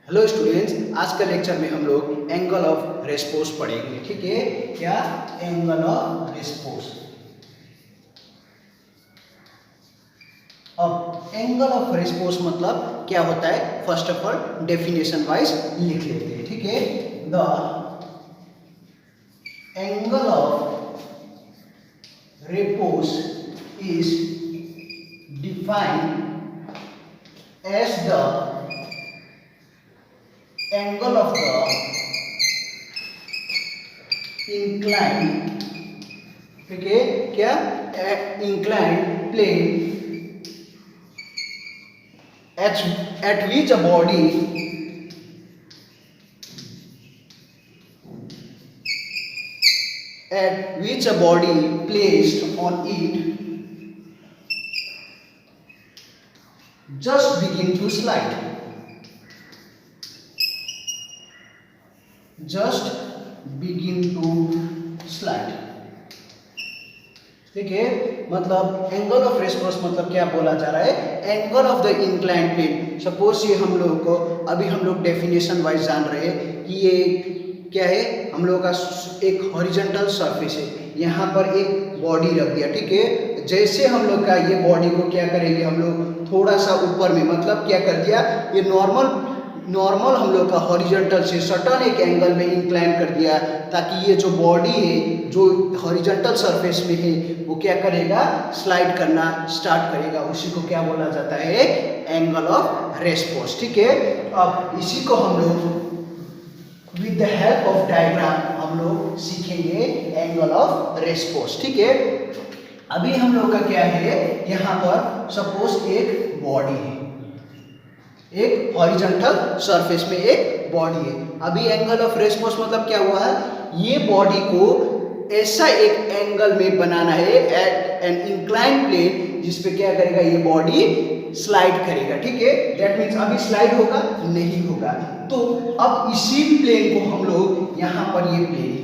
Hello students, आज का lecture में हम लोग एंगल ऑफ रेस्पोस पढ़ेंगे। ठीक है, क्या एंगल ऑफ रेस्पोस। अब एंगल ऑफ रेस्पोस मतलब क्या होता है, first of all definition wise लिख लेते हैं। ठीक है, the angle of repose is defined as the angle of the inclined, ठीक है, क्या inclined plane at which a body placed on it just begin to slide. Just begin to slide. ठीक है, मतलब एंगल ऑफ रेस्पोस मतलब क्या बोला जा रहा है, angle of the inclined plane. Suppose ये हम लोगों को अभी हम लोग डेफिनेशन वाइज जान रहे हैं कि ये क्या है, हम लोगों का एक हॉरिजॉन्टल सरफेस है, यहाँ पर एक बॉडी रख दिया। ठीक है, जैसे हम लोग का ये बॉडी को क्या करेंगे, हम लोग थोड़ा सा ऊपर में मतलब क्या कर दिया, ये नॉर्मल हम लोग का हॉरिजॉन्टल से सर्टन एक एंगल में इंक्लाइन कर दिया, ताकि ये जो बॉडी है जो हॉरिजॉन्टल सरफेस में है वो क्या करेगा, स्लाइड करना स्टार्ट करेगा। उसी को क्या बोला जाता है, एंगल ऑफ रेस्पोस। ठीक है, अब इसी को हम लोग with the help of diagram हम लोग सीखेंगे एंगल ऑफ रेस्पोस। ठीक है, अभी हम लोग का क्या है, यहाँ पर सपोज एक बॉडी है, एक हॉरिजॉन्टल सरफेस में एक बॉडी है। अभी एंगल ऑफ रेस्पोस मतलब क्या हुआ है, ये बॉडी को ऐसा एक एंगल में बनाना है एट एन इंक्लाइंड प्लेन, जिसपे क्या करेगा, ये बॉडी स्लाइड करेगा। ठीक है, दैट मीन्स अभी स्लाइड होगा नहीं होगा। तो अब इसी प्लेन को हम लोग यहाँ पर ये प्लेन,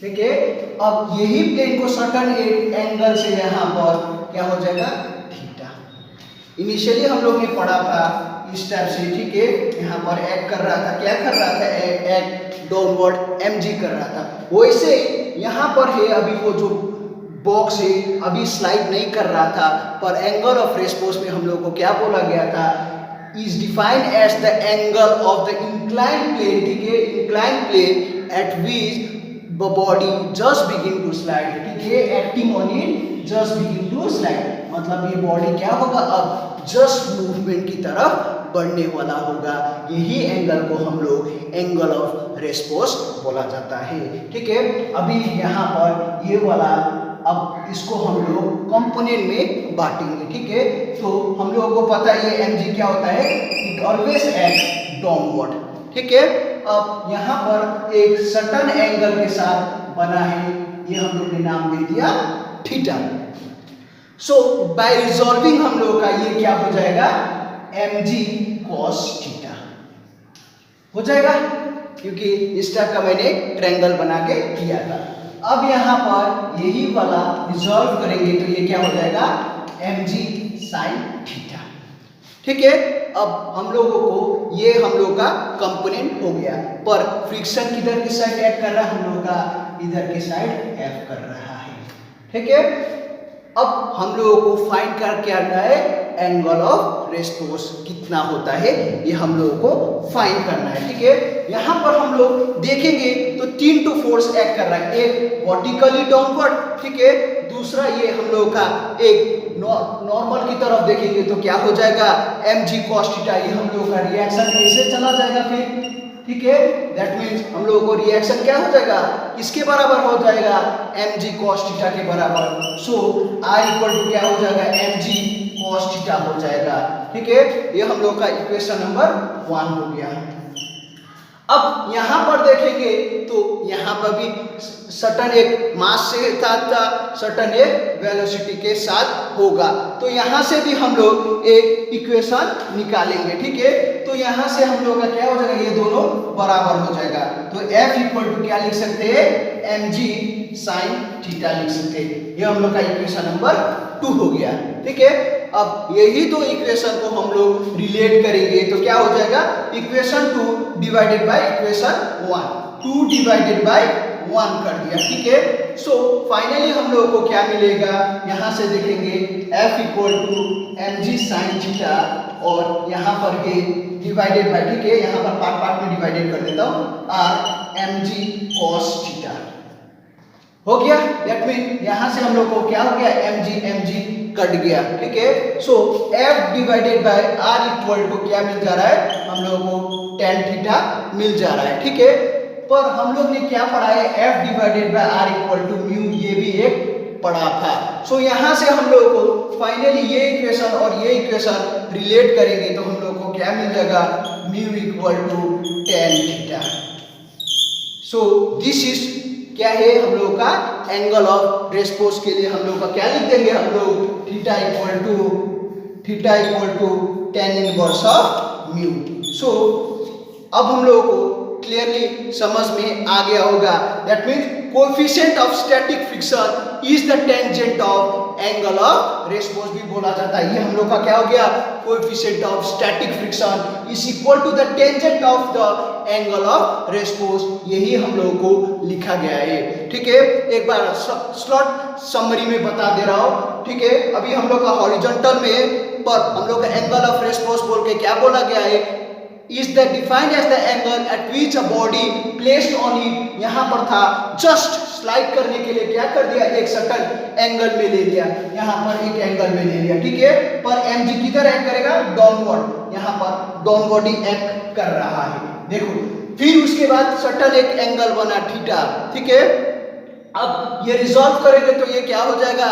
ठीक है, अब यही प्लेन को सर्टन एक एंगल से यहाँ पर क्या हो जाएगा, थीटा। इनिशियली हम लोग ने पढ़ा था इस टाइप से। ठीक है, यहाँ पर एक्ट कर रहा था, क्या कर रहा था, एक्ट डाउनवर्ड mg कर रहा था। वैसे यहाँ पर है, अभी वो जो बॉक्स है अभी स्लाइड नहीं कर रहा था, पर एंगल ऑफ रेस्पोस में हम लोग को क्या बोला गया था, is defined as the angle of the inclined plane. ठीक है, inclined plane at which the body just begin to slide. ठीक है, acting on it just begin to slide, मतलब ये बॉडी क्या होगा, अब जस्ट मूवमेंट की तरफ बढ़ने वाला होगा। यही एंगल को हम लोग एंगल ऑफ रेस्पोस बोला जाता है। ठीक है, अभी यहाँ पर ये वाला, अब इसको हम लोग कंपोनेंट में बांटेंगे। ठीक है, तो हम लोगों को पता है ये mg क्या होता है, इट ऑलवेज एक्ट डाउनवर्ड। ठीक है, अब यहाँ पर एक सर्टन एंगल के साथ बना है, ये हम लोग ने नाम दे दिया थीटा। सो बाय रिजॉल्विंग हम लोग का ये क्या हो जाएगा, mg cos थीटा हो जाएगा, क्योंकि इस टाइप का मैंने ट्रायंगल बना के किया था। अब यहाँ पर यही वाला रिजॉल्व करेंगे तो ये क्या हो जाएगा, mg sin थीटा। ठीक है, अब हम लोगों को ये हम लोग का कंपोनेंट हो गया, पर फ्रिक्शन किधर की साइड एक्ट कर रहा है, हम लोग का इधर की साइड एक्ट कर रहा है। ठीक है, अब हम लोगों को फाइंड कर क्या करना है, एंगल ऑफ रेस्पोस कितना होता है ये हम लोगों को फाइंड करना है। ठीक है, यहाँ पर हम लोग देखेंगे तो 3 टू फोर्स एक्ट कर रहा है, एक वर्टिकली डाउनवर्ड, ठीक है, दूसरा ये हम लोग का एक नॉर्मल की तरफ देखेंगे तो क्या हो जाएगा, mg cos थीटा। ये हम लोग का रिएक्शन ऐसे चला जाएगा फिर। ठीक है, दैट मीन्स हम लोगों को रिएक्शन क्या हो जाएगा, किसके बराबर हो जाएगा, mg cos थीटा के बराबर। सो I इक्वल टू क्या हो जाएगा, mg cos थीटा हो जाएगा। ठीक है, ये हम लोग का इक्वेशन नंबर 1 हो गया। अब यहाँ पर देखेंगे तो यहाँ पर भी सर्टन एक मास से साथ था, सर्टन एक वेलोसिटी के साथ होगा, तो यहाँ से भी हम लोग एक इक्वेशन निकालेंगे। ठीक है, तो यहाँ से हम लोग का क्या हो जाएगा, ये दोनों बराबर हो जाएगा। तो F इक्वल टू क्या लिख सकते हैं, mg साइन थीटा लिख सकते हैं। ये हम लोग का इक्वेशन नंबर 2 हो गया। ठीक है, अब यही दो इक्वेशन को हम लोग रिलेट करेंगे तो क्या हो जाएगा, equation 2 divided by equation 1, 2 divided by 1 कर दिया। ठीक है, सो फाइनली हम लोगों को क्या मिलेगा, यहाँ से देखेंगे F equal to mg sine theta और यहाँ पर ये डिवाइडेड बाय, ठीक है, यहाँ पर पार्ट पार्ट में डिवाइडेड कर देता हूँ, r mg cos थीटा हो गया। दैट मीन यहाँ से हम लोग को क्या हो गया, mg कट गया। ठीक है, so F divided by r equal to क्या मिल जा रहा है, हम लोगों को tan थीटा मिल जा रहा है। ठीक है, पर हम लोग ने क्या पढ़ा है, F divided by r equal to mu, ये भी एक पढ़ा था। सो यहाँ से हम लोगों को फाइनली ये इक्वेशन और ये इक्वेशन रिलेट करेंगे तो हम लोग को क्या मिल जाएगा, mu equal to tan theta. So this is क्या है हम लोग का एंगल ऑफ रेस्पोस के लिए हम लोग का क्या लिख देंगे, हम लोग theta equal to tan inverse of mu. So अब हम लोगों को क्लियरली समझ में आ गया होगा, that means coefficient of static friction is the tangent of angle of repose भी बोला जाता है। ये हम लोग का क्या हो गया, coefficient of static friction is equal to the tangent of the angle of repose, यही हम लोगों को लिखा गया है। ठीक है, एक बार स्लॉट समरी में बता दे रहा हूं। ठीक है, अभी हम लोग का हॉरिजॉन्टल में पर हम लोग का एंगल ऑफ रेस्पोस बोल के क्या बोला गया है, is the defined as the angle at which a body placed on it, यहाँ पर था जस्ट स्लाइड करने के लिए क्या कर दिया, एक सर्टेन एंगल में ले लिया, यहाँ पर एक एंगल में ले लिया। ठीक है, पर mg किधर एक्ट करेगा, डाउनवर्ड, यहाँ पर डाउनवर्ड ही एक्ट कर रहा है। देखो, फिर उसके बाद सर्टेन एक एंगल बना थीटा। ठीक है, अब ये रिजॉल्व करेंगे तो ये क्या हो जाएगा,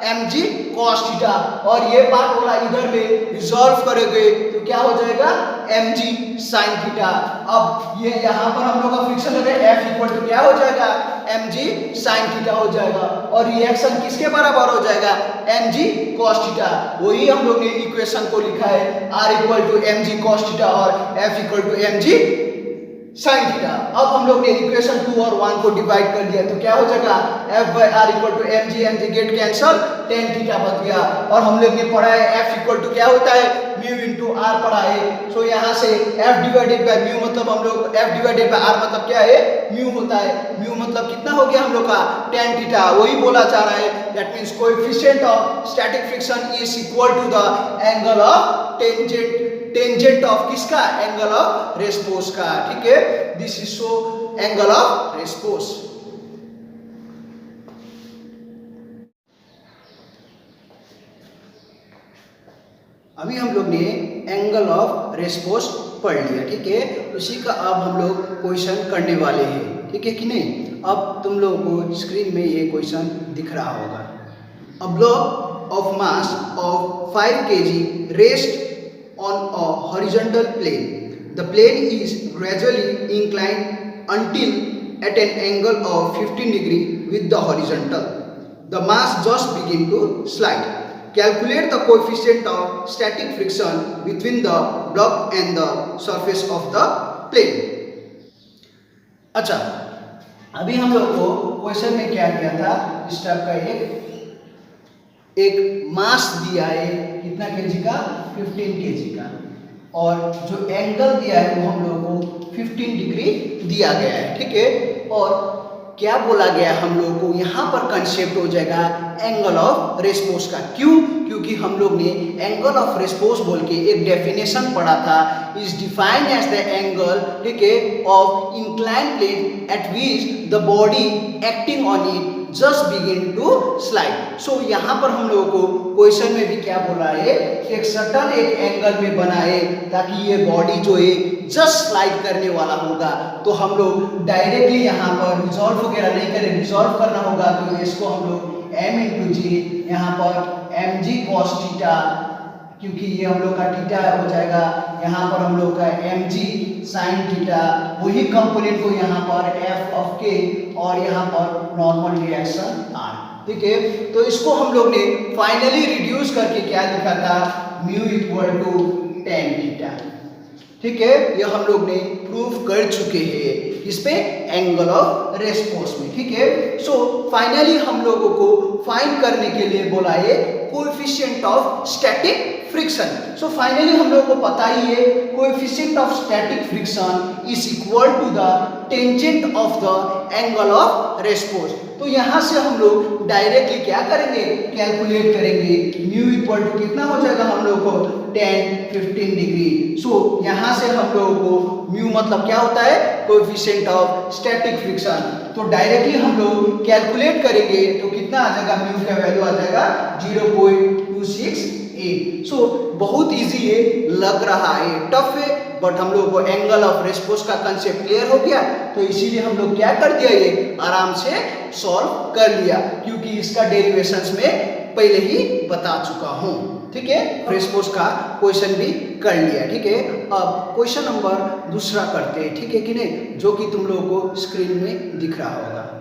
mg cos थीटा, और ये पार्ट वाला इधर में रिजॉल्व करेंगे तो क्या हो जाएगा, mg sin थीटा। अब ये यहाँ पर हम लोग का फ्रिक्शन हो गया, F इक्वल टू क्या हो जाएगा, mg sin थीटा हो जाएगा, और रिएक्शन किसके बराबर हो जाएगा, mg cos थीटा। वही हम लोग ने इक्वेशन को लिखा है, R equal to mg cos theta और F equal to mg sin theta. अब हम लोग ने इक्वेशन 2 और 1 को डिवाइड कर दिया तो क्या हो जाएगा, F by R equal to mg get cancel, tan theta बच गया। और हम लोग ने पढ़ा है F इक्वल टू क्या होता है, म्यू इंटू R पढ़ा है। सो यहाँ से F डिवाइडेड बाय म्यू मतलब हम लोग F डिवाइडेड बाय R मतलब क्या है, म्यू होता है। म्यू मतलब कितना हो गया हम लोग का, tan थीटा, वही बोला जा रहा है। That means coefficient of static friction is equal to the angle of tangent of किसका, एंगल ऑफ रेस्पोस का। ठीक है, this is so angle of repose. अभी हम लोग ने एंगल ऑफ रेस्पोस पढ़ लिया। ठीक है, उसी का अब हम लोग क्वेश्चन करने वाले हैं। ठीक है कि नहीं, अब तुम लोगों को स्क्रीन में ये क्वेश्चन दिख रहा होगा। A block of mass of 5 kg rest on a horizontal plane. The plane is gradually inclined until at an angle of 15 degree with the horizontal. The mass just begin to slide. Calculate the coefficient of static friction between the block and the surface of the plane. अच्छा, अभी हम लोग को question में क्या किया था, इस टाइप का एक मास दिया है, कितना केजी का, 15 केजी का, और जो एंगल दिया है वो हम लोगों को 15 डिग्री दिया गया है। ठीक है, और क्या बोला गया हम लोगों को, यहाँ पर कंसेप्ट हो जाएगा एंगल ऑफ रेस्पोस का। क्यों, क्योंकि हम लोग ने एंगल ऑफ रेस्पोस बोल के एक डेफिनेशन पढ़ा था, is defined as the angle, ठीक है, of incline plane at which the body acting on it just begin to slide. So यहाँ पर हम लोगों को क्वेश्चन में भी क्या बोला है, एक सर्टन एक एंगल में बनाए ताकि ये बॉडी जो है जस्ट स्लाइड करने वाला होगा। तो हम लोग डायरेक्टली यहाँ पर रिजॉल्व वगैरह नहीं करें, रिजॉल्व करना होगा तो इसको हम लोग m इंटू जी, यहाँ पर mg cos थीटा, क्योंकि ये हम लोग का थीटा हो जाएगा, यहाँ पर हम लोग का mg sin थीटा, वही कंपोनेंट को यहाँ पर f ऑफ k और यहाँ पर नॉर्मल रिएक्शन r। ठीक है, तो इसको हम लोग ने फाइनली रिड्यूस करके क्या लिखा था, mu equal to tan theta. ठीक है, ये हम लोग ने प्रूव कर चुके हैं। इस पे एंगल ऑफ रेस्ट फोर्स में, ठीक है। सो फाइनली हम लोगों को फाइंड करने के लिए बोला है coefficient of static friction. So finally हम लोगों को पता ही है coefficient of static friction is equal to the tangent of the angle of rest force. तो यहाँ से हम लोग डायरेक्टली क्या करेंगे, कैलकुलेट करेंगे। म्यू इक्वल टू कितना हो जाएगा हम लोग को 10-15 डिग्री। सो यहाँ से हम लोगों को म्यू मतलब क्या होता है, कोएफिशिएंट ऑफ स्टैटिक फ्रिक्शन। तो डायरेक्टली हम लोग कैलकुलेट करेंगे तो कितना आ जाएगा, म्यू का वैल्यू आ जाएगा 0.268। सो बहुत इजी है, लग रहा है टफ है, बट हम लोगों को एंगल ऑफ रेस्ट फोर्स का कंसेप्ट क्लियर हो गया। तो इसीलिए हम लोग क्या कर दिया, ये आराम से सॉल्व कर लिया, क्योंकि इसका डेरिवेशंस में पहले ही बता चुका हूँ, ठीक है। रेस्ट फोर्स का क्वेश्चन भी कर लिया, ठीक है। अब क्वेश्चन नंबर दूसरा करते हैं, ठीक है कि नहीं, जो कि तुम लोगों को स्क्रीन में दिख रहा होगा।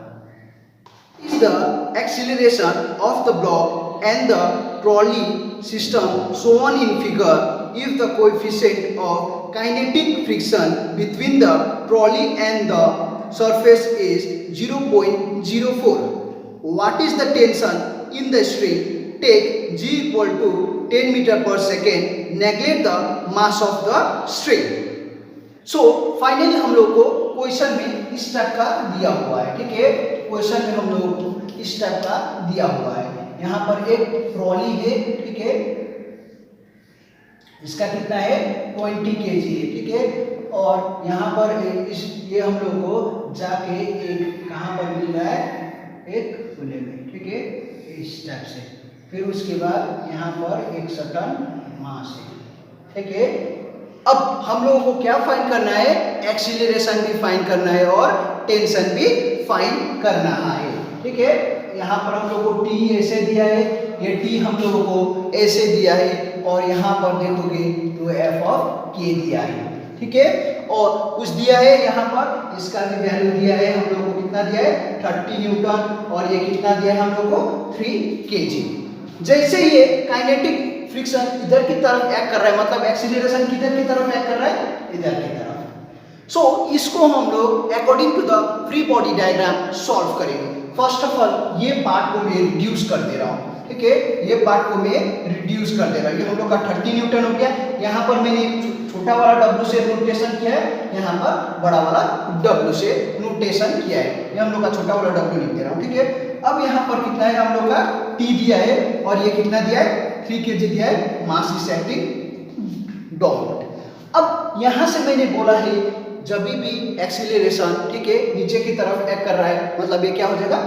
Is the acceleration of the block and the trolley system shown in figure if the coefficient of kinetic friction between the trolley and the surface is 0.04? What is the tension in the string? Take G equal to 10 meter per second, neglect the mass of the string. So finally हम लोग को question में इस type का दिया हुआ है, ठीक है। क्वेश्चन में हम लोग को इस टाइप का दिया हुआ है। यहाँ पर एक ट्रॉली है, ठीक है, इसका कितना है 20 kg है, ठीक है। और यहाँ पर ये हम लोग को जाके एक कहाँ पर मिल रहा है, एक खुले में, ठीक है, इस टाइप से। फिर उसके बाद यहाँ पर एक सर्टेन मास है, ठीक है। अब हम लोगों को क्या फाइंड करना है, एक्सीलरेशन भी फाइंड करना है और टेंशन भी फाइंड करना है, ठीक है। यहाँ पर हम लोग को टी ऐसे दिया है, ये टी हम लोगों को ऐसे दिया है, और यहाँ पर देखोगे तो एफ ऑफ के दिया है, ठीक है। और कुछ दिया है यहाँ पर, इसका भी वैल्यू दिया है हम लोग को, कितना दिया है 30 न्यूटन, और ये कितना दिया है हम लोग को 3 kg। जैसे ये काइनेटिक फ्रिक्शन इधर की तरफ एक्ट कर रहा है, मतलब एक्सीलरेशन किधर की तरफ एक्ट कर रहा है, इधर की तरफ। सो इसको हम लोग according to the free body diagram solve करेंगे। फर्स्ट ऑफ ऑल ये पार्ट को मैं रिड्यूस कर दे रहा हूँ, ठीक है, ये पार्ट को मैं रिड्यूस कर दे रहा हूँ। ये हम लोग का 30 न्यूटन हो गया। यहाँ पर मैंने छोटा वाला W से नोटेशन किया है, यहाँ पर बड़ा वाला W से नोटेशन किया है। ये हम लोग का छोटा वाला W लिख दे रहा हूँ, ठीक है। अब यहाँ पर कितना है हम लोग का T दिया है, और ये कितना दिया है 3 kg दिया है, मास इज एक्टिंग डाउनवर्ड। अब यहाँ से मैंने बोला है जब भी एक्सीलरेशन, ठीक है, नीचे की तरफ एक्ट कर रहा है, मतलब ये क्या हो जाएगा,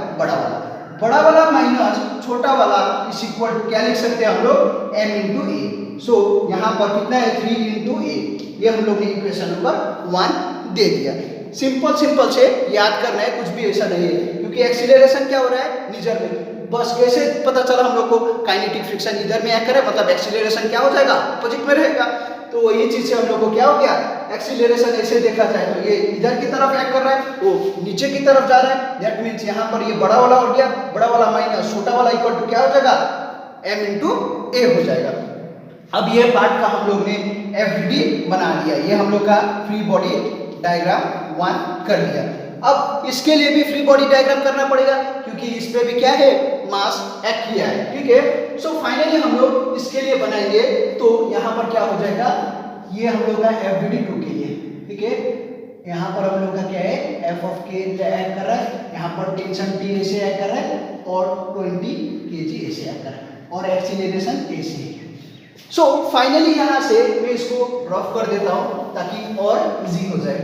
बड़ा वाला माइनस छोटा वाला इस इक्वल टू क्या लिख सकते हैं हम लोग, m इंटू ए। सो यहाँ पर कितना है 3 इंटू ए, ये हम लोग ने इक्वेशन नंबर 1 दे दिया। सिंपल से याद करना है, कुछ भी ऐसा नहीं है, क्योंकि एक्सीलरेशन क्या हो रहा है नीचे में। बस कैसे पता चला हम लोग को, काइनेटिक फ्रिक्शन इधर में एक्ट करे, मतलब एक्सीलरेशन क्या हो जाएगा, अपोजिट में रहेगा। तो ये चीज से हम लोग को क्या हो गया, एक्सीलरेशन ऐसे देखा जाए तो ये इधर की तरफ एक्ट कर रहा है, वो नीचे की तरफ जा रहा है। दैट मीन्स यहाँ पर ये बड़ा वाला हो गया, बड़ा वाला माइनस छोटा वाला इक्वल टू क्या हो जाएगा, m इंटू ए हो जाएगा। अब ये पार्ट का हम लोग ने FDD बना लिया, ये हम लोग का फ्री बॉडी डायग्राम 1 कर लिया। अब इसके लिए भी फ्री बॉडी डायग्राम करना पड़ेगा, क्योंकि इस पे भी क्या है, मास एक्ट किया है, ठीक है। सो फाइनली हम लोग इसके लिए बनाएंगे, तो यहाँ पर क्या हो जाएगा, ये हम लोग का FDD 2 के लिए, ठीक है। यहाँ पर हम लोग का क्या है, एफ ऑफ के एक्ट कर रहा है, यहाँ पर टेंशन T ऐसे एक्ट कर रहा है, और 20 kg ऐसे एक्ट कर रहा है, और एक्सीलरेशन ऐसे है। सो फाइनली यहाँ से मैं इसको ड्रॉप कर देता हूँ ताकि और इजी हो जाए।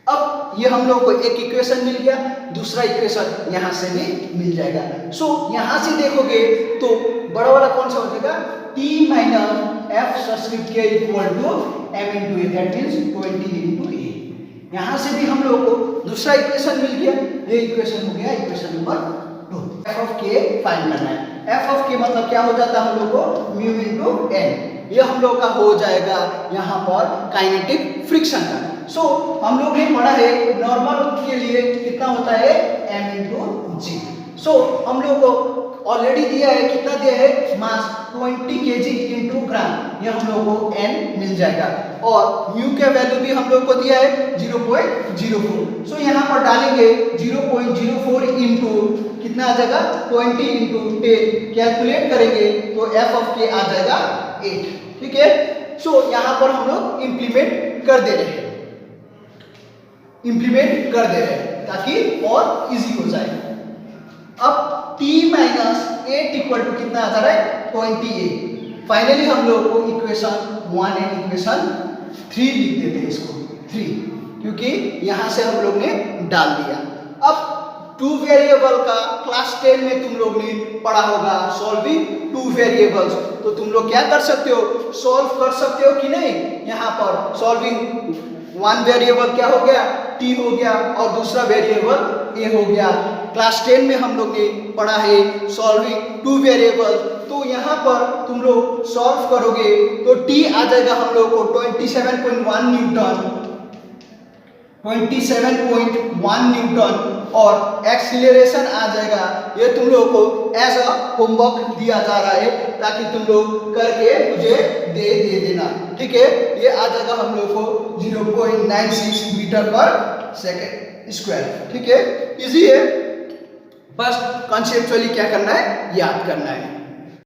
अब ये हम लोग को एक इक्वेशन मिल गया, दूसरा इक्वेशन यहाँ से भी मिल जाएगा। सो यहाँ से देखोगे तो बड़ा वाला कौन सा हो जाएगा, T minus F subscript K equal to m into A, that means 20 into A. यहाँ से भी हम लोग को दूसरा इक्वेशन मिल गया, ये इक्वेशन हो गया इक्वेशन नंबर 2। एफ ऑफ के फाइंड करना है। एफ ऑफ के मतलब क्या हो जाता है हम लोग को, म्यू इंटू एन। ये हम लोग का हो जाएगा यहाँ पर काइनेटिक फ्रिक्शन का। सो हम लोग ने पढ़ा है नॉर्मल के लिए कितना होता है, m इंटू जी। सो हम लोग को ऑलरेडी दिया है, कितना दिया है मास 20 kg इंटू ग्राम, ये हम लोगों को n मिल जाएगा। और म्यू का वैल्यू भी हम लोग को दिया है 0.04। सो यहाँ पर डालेंगे 0.04 इंटू कितना आ जाएगा 20 इंटू 10, कैलकुलेट करेंगे तो f ऑफ k आ जाएगा 8। ठीक है, सो यहाँ पर हम लोग इम्प्लीमेंट कर दे रहे हैं, ताकि और इजी हो जाए। अब t माइनस 8 इक्वल टू कितना आ जा रहा है 28। फाइनली हम लोग को इक्वेशन 1 एंड इक्वेशन 3 लिख देते हैं, इसको 3, क्योंकि यहां से हम लोग ने डाल दिया। अब टू वेरिएबल का क्लास 10 में तुम लोग ने पढ़ा होगा, सॉल्विंग टू वेरिएबल्स। तो तुम लोग क्या कर सकते हो, सॉल्व कर सकते हो कि नहीं। यहाँ पर सॉल्विंग वन वेरिएबल क्या हो गया t हो गया और दूसरा वेरिएबल a हो गया। क्लास 10 में हम लोग ने पढ़ा है सॉल्विंग टू वेरिएबल। तो यहाँ पर तुम लोग सॉल्व करोगे तो t आ जाएगा हम लोग को 27.1 न्यूटन, 27.1 न्यूटन, और एक्सीलरेशन आ जाएगा। ये तुम लोगों को एज अ होमवर्क दिया जा रहा है, ताकि तुम लोग करके मुझे दे देना। ठीक है, ये आ जाएगा हम लोग को 0.96 मीटर पर सेकेंड स्क्वायर। ठीक है, इजी है, बस कॉन्सेप्चुअली क्या करना है, याद करना है।